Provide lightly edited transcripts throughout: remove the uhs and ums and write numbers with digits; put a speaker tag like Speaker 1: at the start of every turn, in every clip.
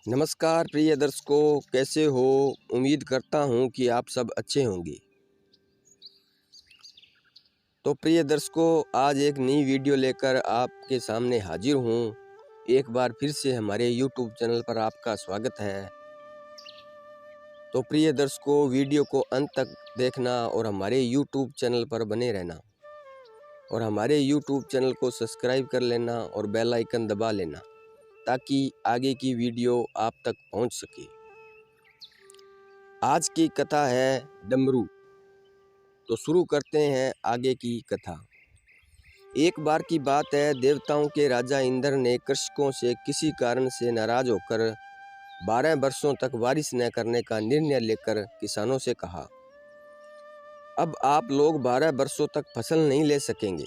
Speaker 1: नमस्कार प्रिय दर्शकों, कैसे हो। उम्मीद करता हूँ कि आप सब अच्छे होंगे। तो प्रिय दर्शकों, आज एक नई वीडियो लेकर आपके सामने हाजिर हूँ। एक बार फिर से हमारे YouTube चैनल पर आपका स्वागत है। तो प्रिय दर्शकों, वीडियो को अंत तक देखना और हमारे YouTube चैनल पर बने रहना और हमारे YouTube चैनल को सब्सक्राइब कर लेना और बेल आइकन दबा लेना ताकि आगे की वीडियो आप तक पहुँच सके। आज की कथा है डमरू। तो शुरू करते हैं आगे की कथा। एक बार की बात है, देवताओं के राजा इंद्र ने कृषकों से किसी कारण से नाराज होकर 12 वर्षों तक बारिश न करने का निर्णय लेकर किसानों से कहा, अब आप लोग 12 वर्षों तक फसल नहीं ले सकेंगे।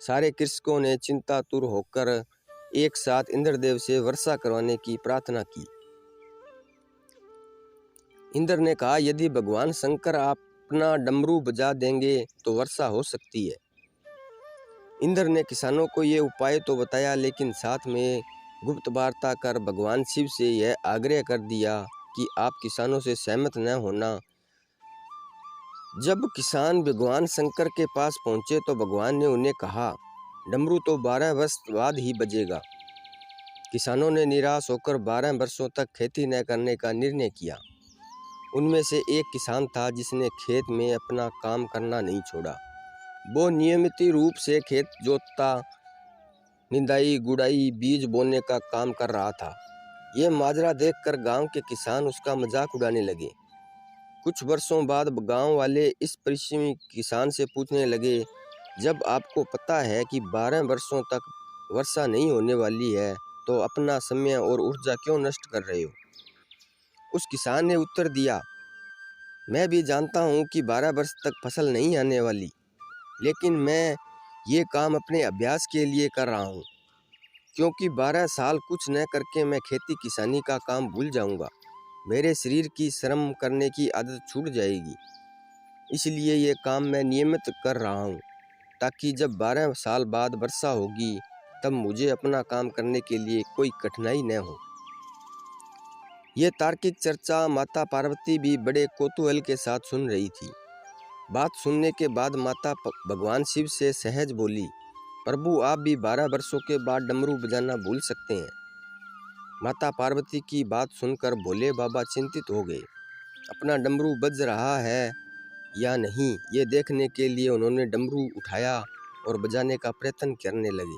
Speaker 1: सारे कृषकों ने चिंतातुर होकर एक साथ इंद्रदेव से वर्षा करवाने की प्रार्थना की। इंद्र ने कहा, यदि भगवान शंकर अपना डमरू बजा देंगे तो वर्षा हो सकती है। इंद्र ने किसानों को ये उपाय तो बताया, लेकिन साथ में गुप्त वार्ता कर भगवान शिव से यह आग्रह कर दिया कि आप किसानों से सहमत न होना। जब किसान भगवान शंकर के पास पहुंचे तो भगवान ने उन्हें कहा, डमरू तो 12 वर्ष बाद ही बजेगा। किसानों ने निराश होकर 12 वर्षों तक खेती न करने का निर्णय किया। उनमें से एक किसान था जिसने खेत में अपना काम करना नहीं छोड़ा। वो नियमित रूप से खेत जोतता, निंदाई, गुड़ाई, बीज बोने का काम कर रहा था। ये माजरा देखकर गांव के किसान उसका मजाक उड़ाने लगे। कुछ वर्षों बाद गांव वाले इस परिश्रमी किसान से पूछने लगे, जब आपको पता है कि 12 वर्षों तक वर्षा नहीं होने वाली है, तो अपना समय और ऊर्जा क्यों नष्ट कर रहे हो। उस किसान ने उत्तर दिया, मैं भी जानता हूँ कि 12 वर्ष तक फसल नहीं आने वाली, लेकिन मैं ये काम अपने अभ्यास के लिए कर रहा हूँ, क्योंकि 12 साल कुछ न करके मैं खेती किसानी का काम भूल जाऊँगा। मेरे शरीर की श्रम करने की आदत छूट जाएगी। इसलिए ये काम मैं नियमित कर रहा हूँ, ताकि जब 12 साल बाद वर्षा होगी तब मुझे अपना काम करने के लिए कोई कठिनाई न हो। ये तार्किक चर्चा माता पार्वती भी बड़े कौतूहल के साथ सुन रही थी। बात सुनने के बाद माता भगवान शिव से सहज बोली, प्रभु आप भी 12 वर्षों के बाद डमरू बजाना भूल सकते हैं। माता पार्वती की बात सुनकर भोले बाबा चिंतित हो गए। अपना डमरू बज रहा है या नहीं, ये देखने के लिए उन्होंने डमरू उठाया और बजाने का प्रयत्न करने लगे।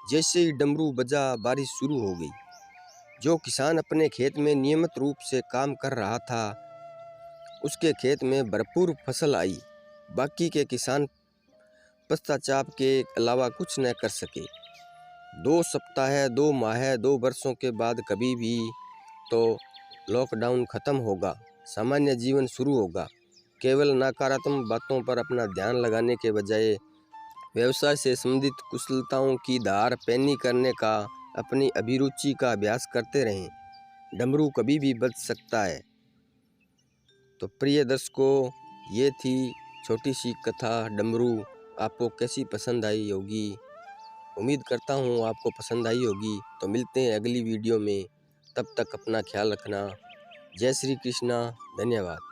Speaker 1: जैसे ही डमरू बजा, बारिश शुरू हो गई। जो किसान अपने खेत में नियमित रूप से काम कर रहा था, उसके खेत में भरपूर फसल आई। बाकी के किसान पश्चाताप के अलावा कुछ न कर सके। 2 सप्ताह, 2 माह, 2 वर्षों के बाद कभी भी तो लॉकडाउन खत्म होगा, सामान्य जीवन शुरू होगा। केवल नकारात्मक बातों पर अपना ध्यान लगाने के बजाय व्यवसाय से संबंधित कुशलताओं की धार पैनी करने का, अपनी अभिरुचि का अभ्यास करते रहें। डमरू कभी भी बज सकता है। तो प्रिय दर्शकों, ये थी छोटी सी कथा डमरू। आपको कैसी पसंद आई होगी। उम्मीद करता हूँ आपको पसंद आई होगी। तो मिलते हैं अगली वीडियो में, तब तक अपना ख्याल रखना। जय श्री कृष्णा, धन्यवाद।